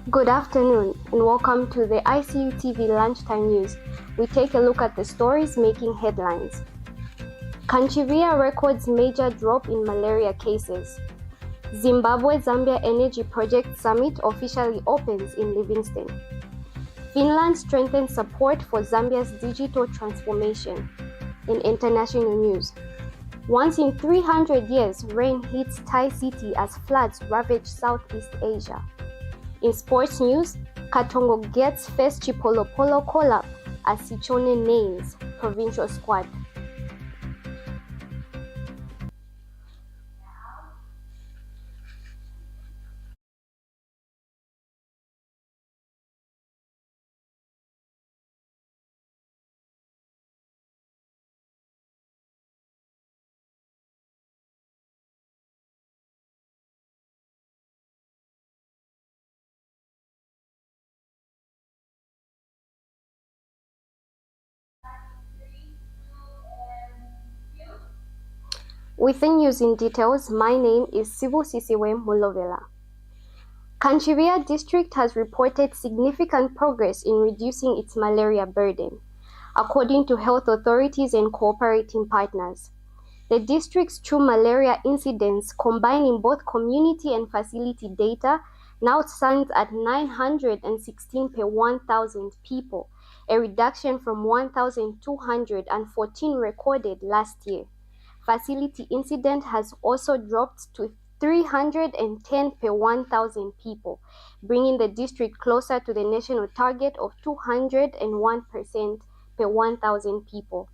Good afternoon and welcome to the ICU TV Lunchtime News. We take a look at the stories making headlines. KANCHIBIYA records major drop in malaria cases. ZIMBABWE-ZAMBIA Energy Project Summit officially opens in Livingstone. Finland strengthens support for Zambia's digital transformation. In international news, once in 300 years, rain hits Thai city as floods ravage Southeast Asia. In sports news, KATONGO gets first CHIPOLOPOLO call-up as SICHONE names provincial squad. With the news in details, my name is Sibusisiwe Mulovela. KANCHIBIYA district has reported significant progress in reducing its malaria burden, according to health authorities and cooperating partners. The district's true malaria incidence, combining both community and facility data, now stands at 916 per 1,000 people, a reduction from 1,214 recorded last year. Facility incident has also dropped to 310 per 1,000 people, bringing the district closer to the national target of 201% per 1,000 people.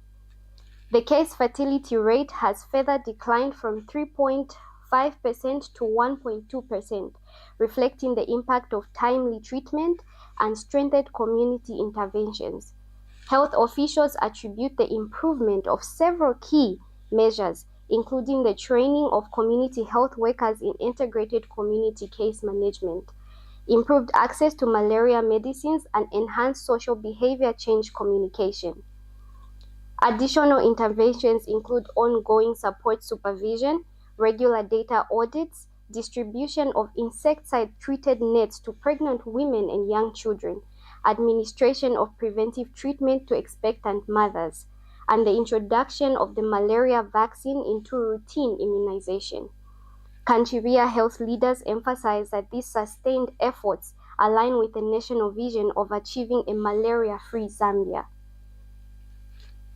The case fatality rate has further declined from 3.5% to 1.2%, reflecting the impact of timely treatment and strengthened community interventions. Health officials attribute the improvement of several key measures, including the training of community health workers in integrated community case management, improved access to malaria medicines, and enhanced social behavior change communication. Additional interventions include ongoing support supervision, regular data audits, distribution of insecticide-treated nets to pregnant women and young children, administration of preventive treatment to expectant mothers, and the introduction of the malaria vaccine into routine immunization. KANCHIBIYA health leaders emphasize that these sustained efforts align with the national vision of achieving a malaria-free Zambia.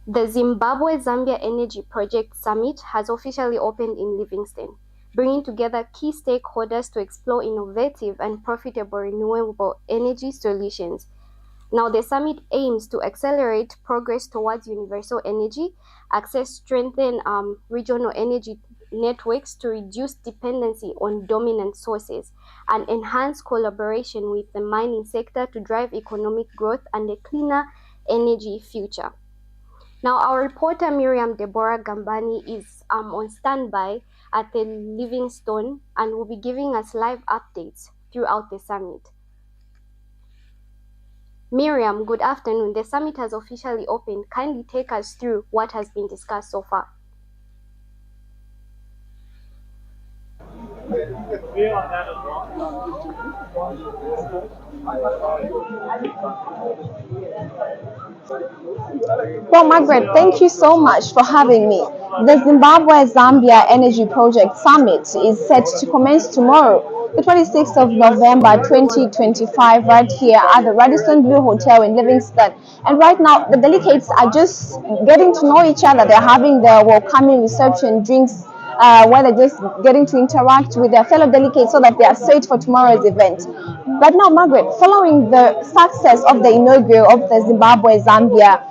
The Zimbabwe-Zambia Energy Project Summit has officially opened in Livingstone, bringing together key stakeholders to explore innovative and profitable renewable energy solutions. Now, the summit aims to accelerate progress towards universal energy, access, strengthen regional energy networks to reduce dependency on dominant sources, and enhance collaboration with the mining sector to drive economic growth and a cleaner energy future. Now, our reporter Miriam Deborah Gambani is on standby at the Livingstone and will be giving us live updates throughout the summit. Miriam, good afternoon. The summit has officially opened. Kindly take us through what has been discussed so far. Well, Margaret, thank you so much for having me. The Zimbabwe-Zambia Energy Project Summit is set to commence tomorrow, the 26th of November 2025, right here at the Radisson Blue Hotel in Livingstone. And right now, the delegates are just getting to know each other. They're having their welcoming reception drinks, where they're just getting to interact with their fellow delegates so that they are set for tomorrow's event. But now, Margaret, following the success of the inaugural of the Zimbabwe-Zambia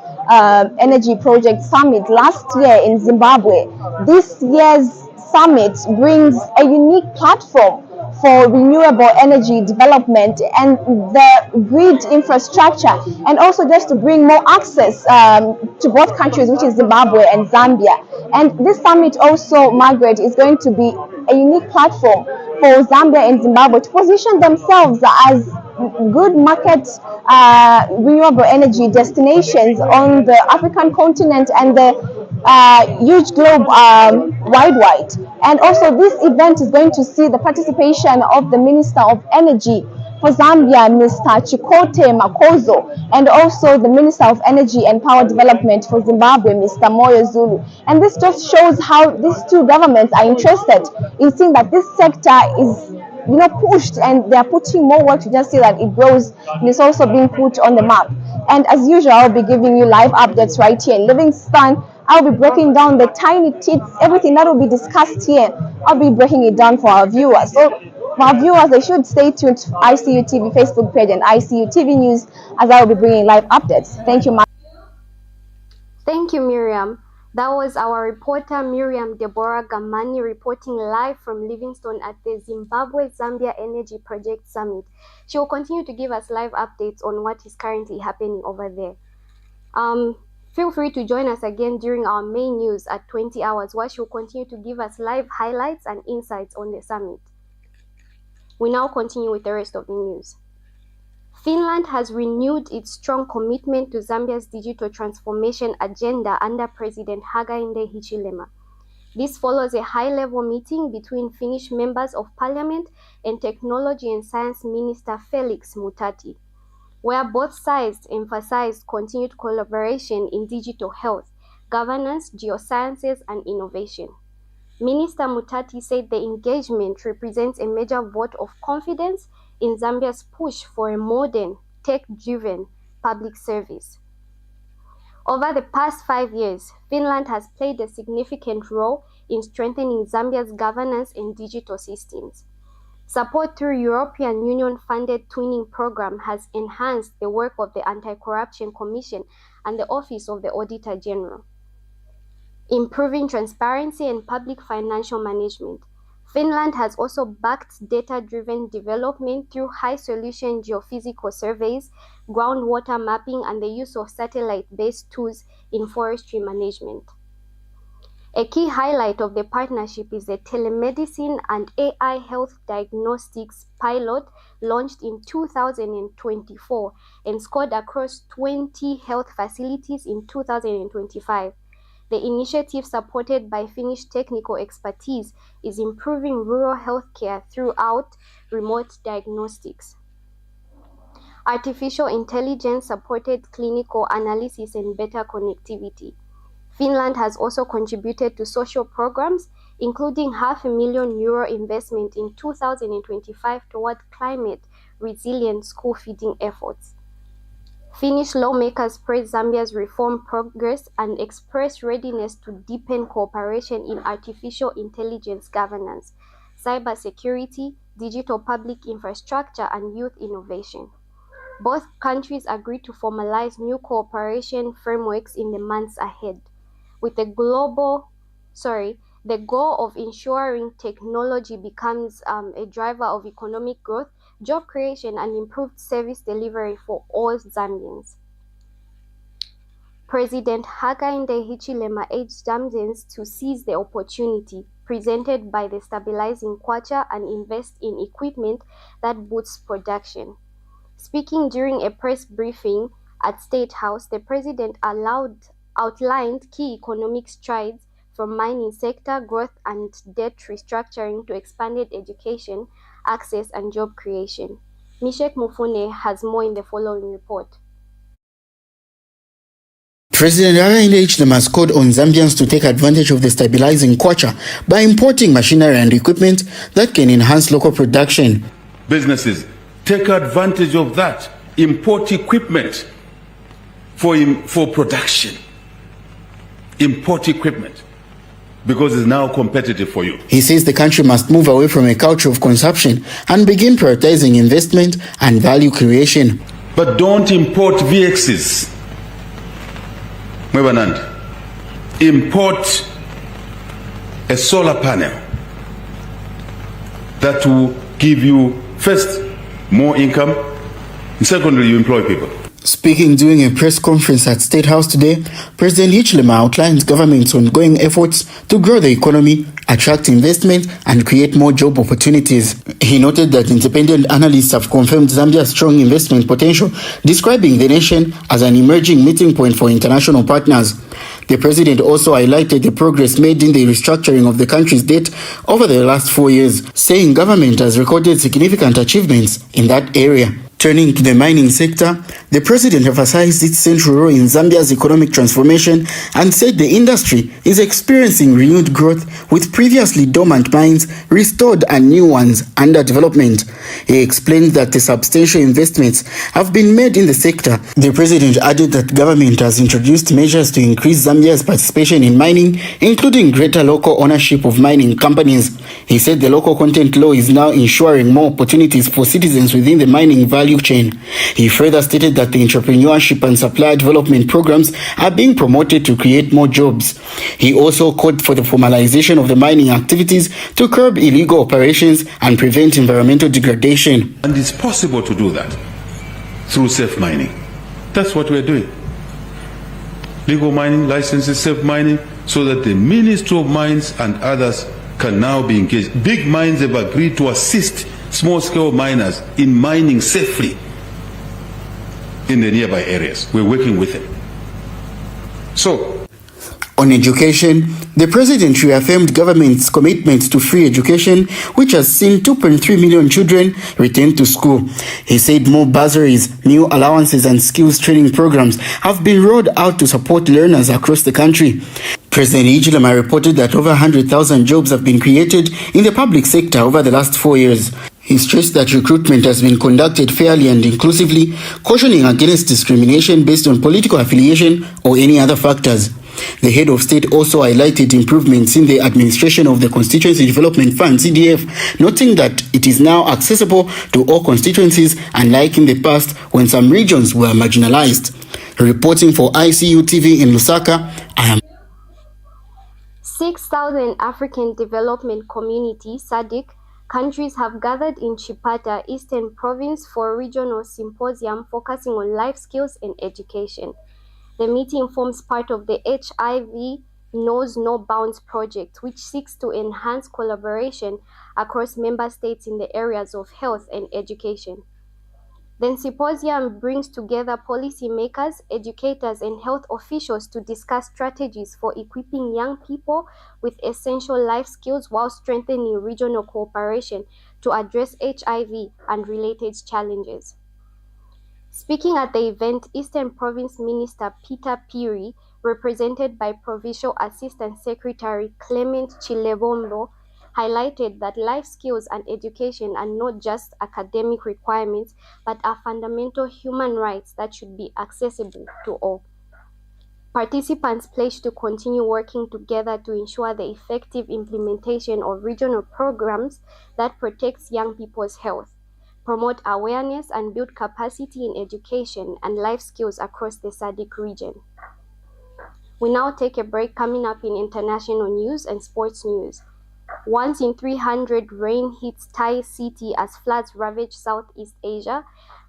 Energy Project Summit last year in Zimbabwe, this year's summit brings a unique platform for renewable energy development and the grid infrastructure, and also just to bring more access to both countries, which is Zimbabwe and Zambia. And this summit also, Margaret, is going to be a unique platform for Zambia and Zimbabwe to position themselves as good market renewable energy destinations on the African continent and the huge globe wide. And also this event is going to see the participation of the Minister of Energy, for Zambia, Mr. Chikote Makozo, and also the Minister of Energy and Power Development for Zimbabwe, Mr. Moyo Zulu. And this just shows how these two governments are interested in seeing that this sector is pushed, and they are putting more work to just see that it grows and it's also being put on the map. And as usual, I'll be giving you live updates right here in Livingstone. I'll be breaking down the tiny tips, everything that will be discussed here. I'll be breaking it down for our viewers. So for our viewers, they should stay tuned to ICU TV Facebook page and ICU TV News, as I will be bringing live updates. Thank you, ma'am. Thank you, Miriam. That was our reporter Miriam Deborah Gamani reporting live from Livingstone at the Zimbabwe-Zambia Energy Project Summit. She will continue to give us live updates on what is currently happening over there. Feel free to join us again during our main news at 20 hours, where she will continue to give us live highlights and insights on the summit. We now continue with the rest of the news. Finland has renewed its strong commitment to Zambia's digital transformation agenda under President Hakainde Hichilema. This follows a high-level meeting between Finnish members of parliament and Technology and Science Minister Felix Mutati, where both sides emphasized continued collaboration in digital health, governance, geosciences, and innovation. Minister Mutati said the engagement represents a major vote of confidence in Zambia's push for a modern, tech-driven public service. Over the past 5 years, Finland has played a significant role in strengthening Zambia's governance and digital systems. Support through European Union-funded twinning program has enhanced the work of the Anti-Corruption Commission and the Office of the Auditor General, improving transparency and public financial management. Finland has also backed data-driven development through high-resolution geophysical surveys, groundwater mapping, and the use of satellite-based tools in forestry management. A key highlight of the partnership is the telemedicine and AI health diagnostics pilot launched in 2024 and scored across 20 health facilities in 2025. The initiative, supported by Finnish technical expertise, is improving rural healthcare throughout remote diagnostics. Artificial intelligence supported clinical analysis and better connectivity. Finland has also contributed to social programs, including €500,000 investment in 2025 toward climate-resilient school feeding efforts. Finnish lawmakers praised Zambia's reform progress and expressed readiness to deepen cooperation in artificial intelligence governance, cybersecurity, digital public infrastructure, and youth innovation. Both countries agreed to formalize new cooperation frameworks in the months ahead, with the goal of ensuring technology becomes a driver of economic growth, job creation, and improved service delivery for all Zambians. President Hakainde Hichilema urged Zambians to seize the opportunity presented by the stabilizing kwacha and invest in equipment that boosts production. Speaking during a press briefing at State House, the president outlined key economic strides from mining sector growth and debt restructuring to expanded education, access, and job creation. Mishek Mufune has more in the following report. President Hakainde Hichilema has called on Zambians to take advantage of the stabilizing kwacha by importing machinery and equipment that can enhance local production. Businesses, take advantage of that. Import equipment for production. Import equipment, because it's now competitive for you. He says the country must move away from a culture of consumption and begin prioritizing investment and value creation. But don't import VXs. Mwebanand, import a solar panel that will give you, first, more income, and secondly, you employ people. Speaking during a press conference at State House today, President Hichilema outlined government's ongoing efforts to grow the economy, attract investment, and create more job opportunities. He noted that independent analysts have confirmed Zambia's strong investment potential, describing the nation as an emerging meeting point for international partners. The president also highlighted the progress made in the restructuring of the country's debt over the last 4 years, saying government has recorded significant achievements in that area. Turning to the mining sector, the president emphasized its central role in Zambia's economic transformation and said the industry is experiencing renewed growth with previously dormant mines restored and new ones under development. He explained that the substantial investments have been made in the sector. The president added that government has introduced measures to increase Zambia's participation in mining, including greater local ownership of mining companies. He said the local content law is now ensuring more opportunities for citizens within the mining value chain. He further stated that the entrepreneurship and supplier development programs are being promoted to create more jobs. He also called for the formalization of the mining activities to curb illegal operations and prevent environmental degradation. And it's possible to do that through safe mining. That's what we're doing. Legal mining, licenses, safe mining, so that the Ministry of Mines and others can now be engaged. Big mines have agreed to assist small-scale miners in mining safely in the nearby areas. We're working with them. So, on education, the president reaffirmed government's commitment to free education, which has seen 2.3 million children return to school. He said more bursaries, new allowances and skills training programs have been rolled out to support learners across the country. President Hichilema reported that over 100,000 jobs have been created in the public sector over the last 4 years. He stressed that recruitment has been conducted fairly and inclusively, cautioning against discrimination based on political affiliation or any other factors. The head of state also highlighted improvements in the administration of the Constituency Development Fund, CDF, noting that it is now accessible to all constituencies, unlike in the past when some regions were marginalized. Reporting for ICU TV in Lusaka, I am 6,000 African Development Community (SADC) countries have gathered in Chipata, Eastern Province for a regional symposium focusing on life skills and education. The meeting forms part of the HIV Knows No Bounds project, which seeks to enhance collaboration across member states in the areas of health and education. The symposium brings together policymakers, educators, and health officials to discuss strategies for equipping young people with essential life skills while strengthening regional cooperation to address HIV and related challenges. Speaking at the event, Eastern Province Minister Peter Piri, represented by Provincial Assistant Secretary Clement Chilebombo, highlighted that life skills and education are not just academic requirements, but are fundamental human rights that should be accessible to all. Participants pledged to continue working together to ensure the effective implementation of regional programs that protects young people's health, promote awareness and build capacity in education and life skills across the SADC region. We now take a break. Coming up in international news and sports news. Once in 300 rain hits Thai city as floods ravage Southeast Asia.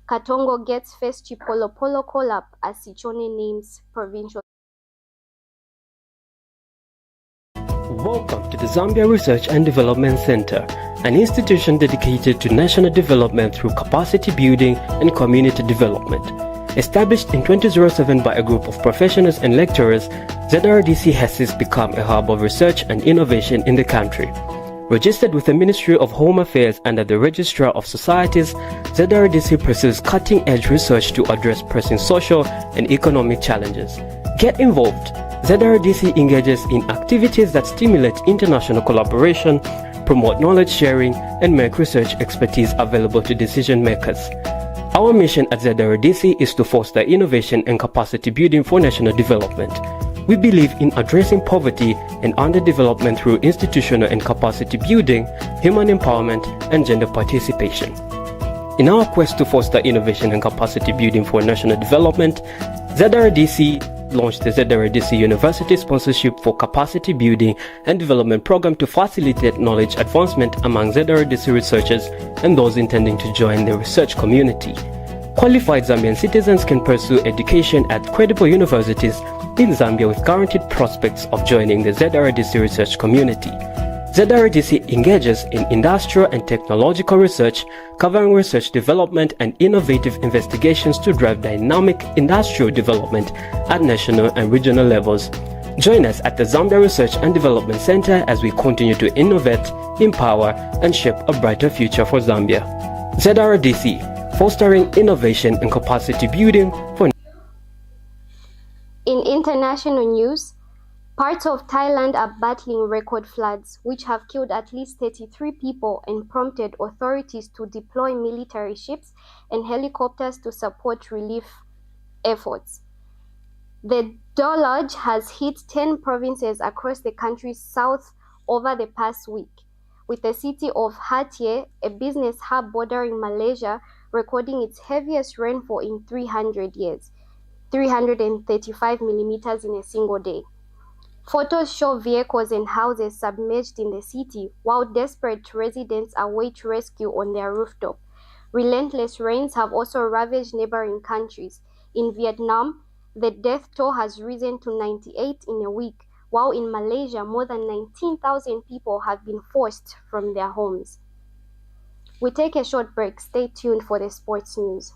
Katongo gets first CHIPOLOPOLO call-up as SICHONE names provincial. Welcome to the Zambia Research and Development Center, an institution dedicated to national development through capacity building and community development. Established in 2007 by a group of professionals and lecturers, ZRDC has since become a hub of research and innovation in the country. Registered with the Ministry of Home Affairs under the Registrar of Societies, ZRDC pursues cutting-edge research to address pressing social and economic challenges. Get involved. ZRDC engages in activities that stimulate international collaboration, promote knowledge sharing, and make research expertise available to decision makers. Our mission at ZRDC is to foster innovation and capacity building for national development. We believe in addressing poverty and underdevelopment through institutional and capacity building, human empowerment, and gender participation. In our quest to foster innovation and capacity building for national development, ZRDC launched the ZRDC University Sponsorship for Capacity Building and Development Program to facilitate knowledge advancement among ZRDC researchers and those intending to join the research community. Qualified Zambian citizens can pursue education at credible universities in Zambia with guaranteed prospects of joining the ZRDC research community. ZRDC engages in industrial and technological research, covering research development and innovative investigations to drive dynamic industrial development at national and regional levels. Join us at the Zambia Research and Development Center as we continue to innovate, empower, and shape a brighter future for Zambia. ZRDC, fostering innovation and capacity building for. In international news, parts of Thailand are battling record floods, which have killed at least 33 people and prompted authorities to deploy military ships and helicopters to support relief efforts. The deluge has hit 10 provinces across the country's south over the past week, with the city of Hatyai, a business hub bordering Malaysia, recording its heaviest rainfall in 300 years, 335 millimeters in a single day. Photos show vehicles and houses submerged in the city, while desperate residents await rescue on their rooftop. Relentless rains have also ravaged neighboring countries. In Vietnam, the death toll has risen to 98 in a week, while in Malaysia, more than 19,000 people have been forced from their homes. We take a short break. Stay tuned for the sports news.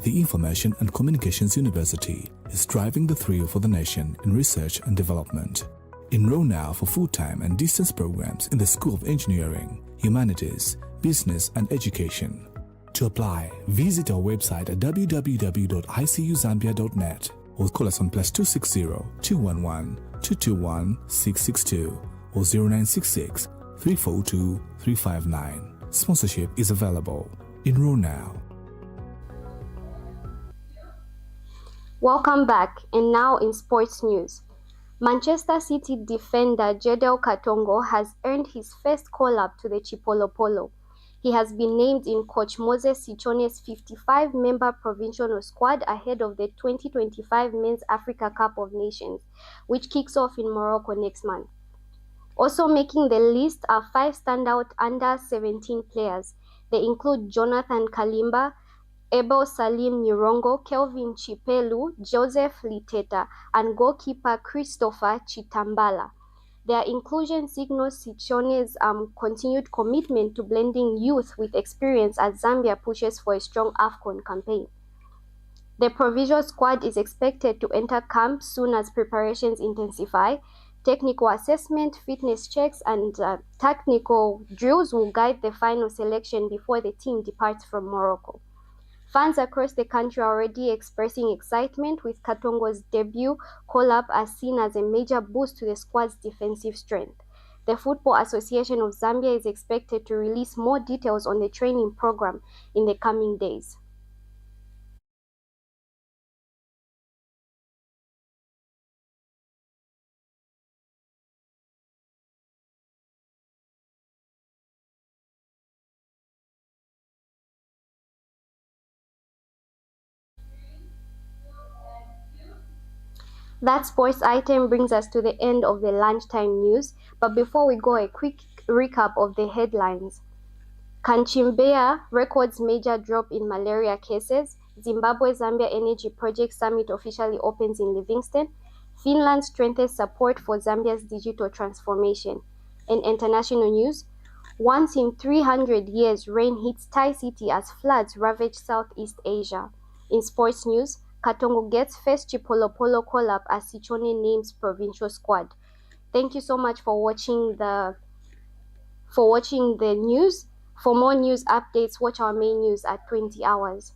The Information and Communications University is driving the thrill for the nation in research and development. Enroll now for full-time and distance programs in the School of Engineering, Humanities, Business and Education. To apply, visit our website at www.icuzambia.net or call us on +260 211 221 662 or 0966 342 359. Sponsorship is available. Enroll now. Welcome back, and now in sports news. Manchester City defender Jadel Katongo has earned his first call-up to the CHIPOLOPOLO. He has been named in Coach Moses Sichone's 55-member provincial squad ahead of the 2025 Men's Africa Cup of Nations, which kicks off in Morocco next month. Also making the list are 5 standout under-17 players. They include Jonathan Kalimba, Abel Salim Nirongo, Kelvin Chipelu, Joseph Liteta, and goalkeeper Christopher Chitambala. Their inclusion signals Sichone's continued commitment to blending youth with experience as Zambia pushes for a strong AFCON campaign. The provincial squad is expected to enter camp soon as preparations intensify. Technical assessment, fitness checks, and technical drills will guide the final selection before the team departs from Morocco. Fans across the country are already expressing excitement, with Katongo's debut call-up as seen as a major boost to the squad's defensive strength. The Football Association of Zambia is expected to release more details on the training program in the coming days. That sports item brings us to the end of the lunchtime news, but before we go, a quick recap of the headlines. KANCHIBIYA records major drop in malaria cases. Zimbabwe-Zambia Energy Project Summit officially opens in Livingstone. Finland strengthens support for Zambia's digital transformation. In international news, once in 300 years, rain hits Thai city as floods ravage Southeast Asia. In sports news, Katongo gets first CHIPOLOPOLO call-up as SICHONE names provincial squad. Thank you so much for watching the news. For more news updates, watch our main news at 20 hours.